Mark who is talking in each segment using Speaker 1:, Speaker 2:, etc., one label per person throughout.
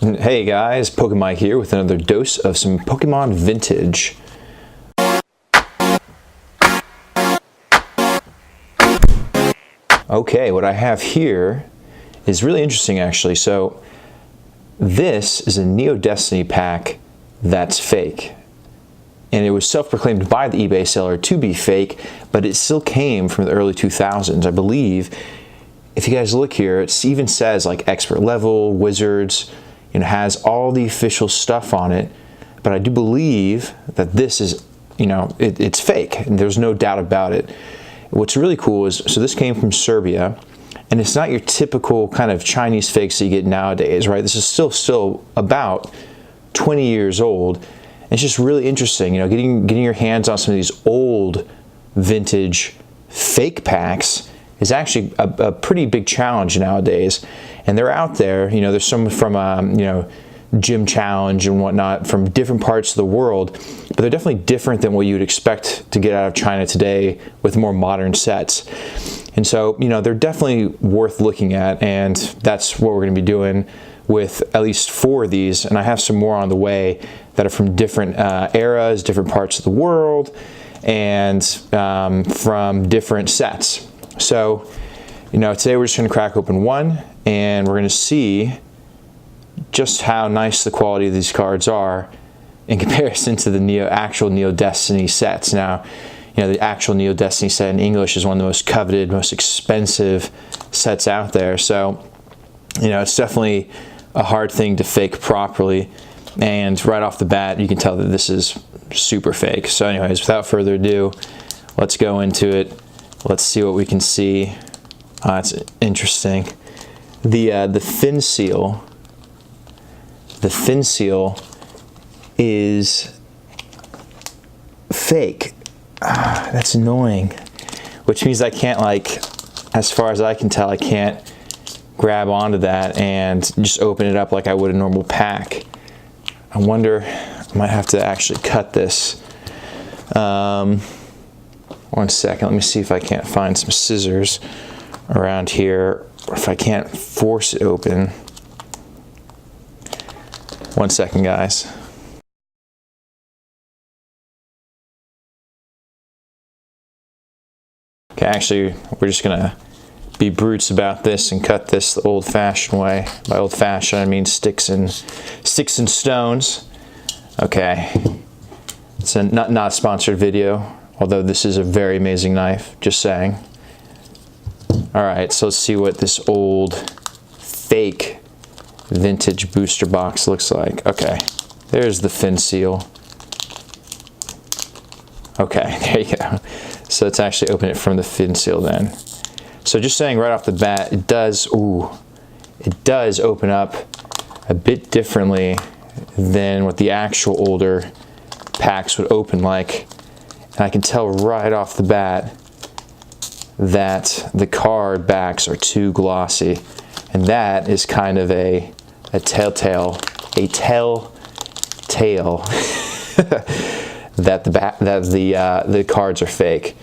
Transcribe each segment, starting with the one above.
Speaker 1: Hey guys, PokeMike here with another dose of some Pokemon vintage. Okay, what I have here is really interesting actually. So this is a Neo Destiny pack that's fake. And it was self-proclaimed by the eBay seller to be fake, but it still came from the early 2000s. I believe, if you guys look here, it even says like expert level, wizards, has all the official stuff on it. But I do believe that this is, it's fake, and there's no doubt about it. What's really cool is, so this came from Serbia, and it's not your typical kind of Chinese fakes that you get nowadays, right? This is still about 20 years old. It's just really interesting, getting your hands on some of these old vintage fake packs is actually a pretty big challenge nowadays. And they're out there, there's some from, Gym Challenge and whatnot from different parts of the world, but they're definitely different than what you'd expect to get out of China today with more modern sets. And so, they're definitely worth looking at, and that's what we're going to be doing with at least 4 of these, and I have some more on the way that are from different eras, different parts of the world, and from different sets. So, today we're just going to crack open one, and we're going to see just how nice the quality of these cards are in comparison to the actual Neo Destiny sets. Now, the actual Neo Destiny set in English is one of the most coveted, most expensive sets out there. So, it's definitely a hard thing to fake properly, and right off the bat you can tell that this is super fake. So anyways, without further ado, let's go into it. Let's see what we can see. It's interesting. The fin seal is fake. That's annoying, which means I can't, as far as I can tell, I can't grab onto that and just open it up like I would a normal pack. I wonder, I might have to actually cut this. 1 second, let me see if I can't find some scissors around here, or if I can't force it open. 1 second, guys. Okay, actually, we're just gonna be brutes about this and cut this the old-fashioned way. By old-fashioned, I mean sticks and stones. Okay, it's a not a sponsored video, although this is a very amazing knife. Just saying. All right, so let's see what this old fake vintage booster box looks like. Okay, there's the fin seal. Okay, there you go. So let's actually open it from the fin seal then. So just saying right off the bat, it does open up a bit differently than what the actual older packs would open like. And I can tell right off the bat that the card backs are too glossy. And that is kind of a telltale that the cards are fake.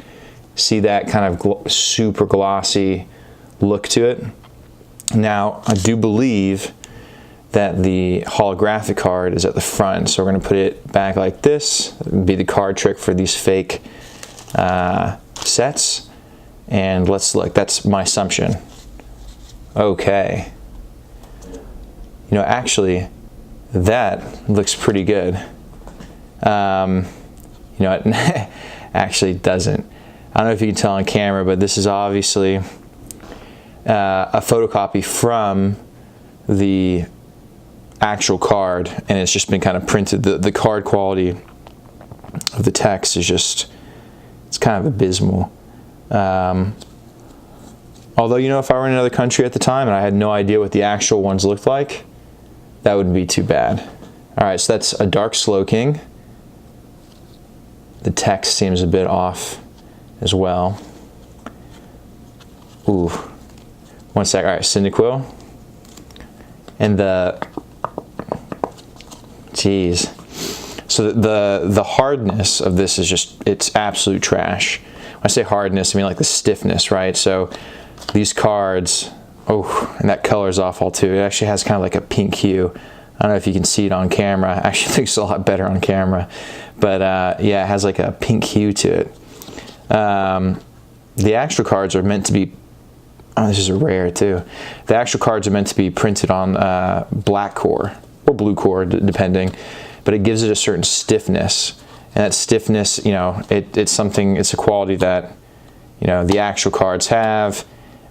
Speaker 1: See that kind of super glossy look to it? Now, I do believe that the holographic card is at the front, so we're going to put it back like this. It would be the card trick for these fake sets. And let's look. That's my assumption. Okay. Actually, that looks pretty good. It actually doesn't. I don't know if you can tell on camera, but this is obviously a photocopy from the actual card, and it's just been kind of printed. The card quality of the text is just, it's kind of abysmal. Although, if I were in another country at the time and I had no idea what the actual ones looked like, that wouldn't be too bad. All right, so that's a Dark Slowking. The text seems a bit off as well. Ooh, 1 sec. All right, Cyndaquil. And so the hardness of this is just, it's absolute trash. When I say hardness, I mean like the stiffness, right? So these cards, oh, and that color's awful too. It actually has kind of like a pink hue. I don't know if you can see it on camera. Actually, it looks a lot better on camera. But yeah, it has like a pink hue to it. The actual cards are meant to be, oh, this is a rare too. The actual cards are meant to be printed on black core or blue core, depending. But it gives it a certain stiffness. And that stiffness, you know, it's something, it's a quality that, you know, the actual cards have.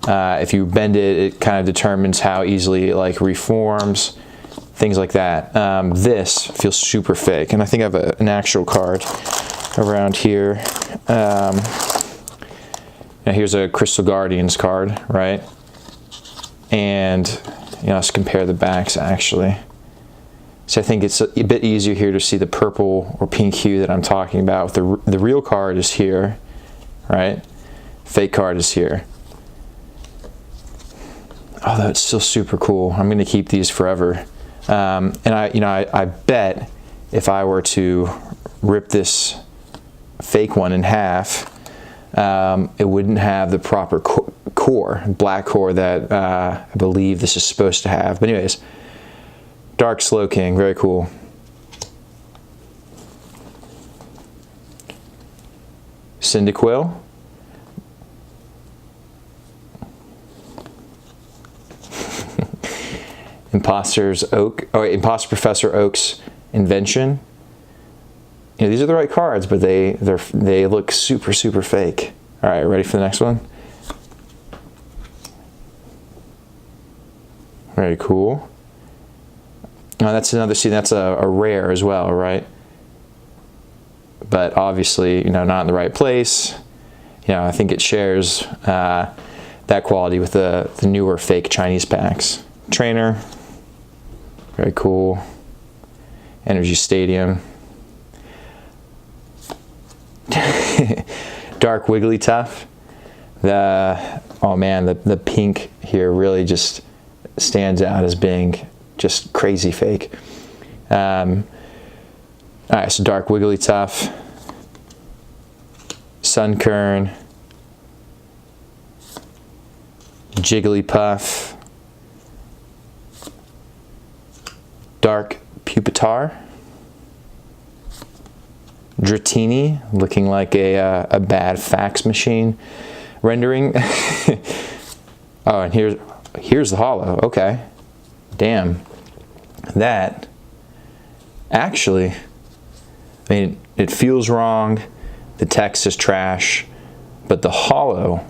Speaker 1: If you bend it, it kind of determines how easily it like reforms, things like that. This feels super fake, and I think I have an actual card around here. Now here's a Crystal Guardians card, right? And you know, let's compare the backs actually. So I think it's a bit easier here to see the purple or pink hue that I'm talking about. The real card is here, right? Fake card is here. Oh, that's still super cool. I'm gonna keep these forever. And I bet if I were to rip this fake one in half, it wouldn't have the proper core, black core that I believe this is supposed to have. But anyways, Dark Slowking, very cool. Cyndaquil. Imposter Professor Oak's Invention. You know, these are the right cards, but they look super fake. All right, ready for the next one? Very cool. Now that's another, see, that's a rare as well, right? But obviously, you know, not in the right place. You know, I think it shares that quality with the newer fake Chinese packs. Trainer. Very cool. Energy Stadium. Dark Wigglytuff. Oh man, the pink here really just stands out as being just crazy fake. All right, so Dark Wigglytuff. Sunkern. Jigglypuff. Dark Pupitar. Dratini, looking like a bad fax machine rendering. Oh, and here's the holo. Okay, damn. That actually, I mean, it feels wrong. The text is trash, but the holo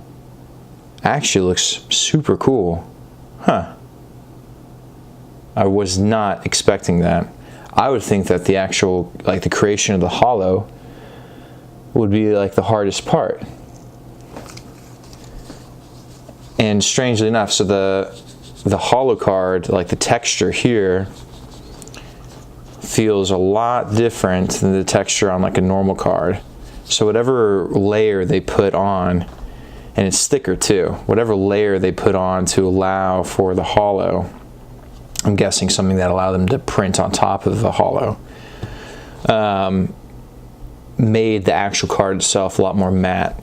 Speaker 1: actually looks super cool. Huh. I was not expecting that. I would think that the actual, like the creation of the holo would be like the hardest part. And strangely enough, so the holo card, like the texture here, feels a lot different than the texture on like a normal card. So whatever layer they put on, and it's thicker too, whatever layer they put on to allow for the holo, I'm guessing something that allowed them to print on top of the holo, made the actual card itself a lot more matte.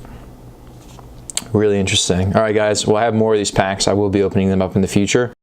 Speaker 1: Really interesting. All right, guys, we'll have more of these packs. I will be opening them up in the future.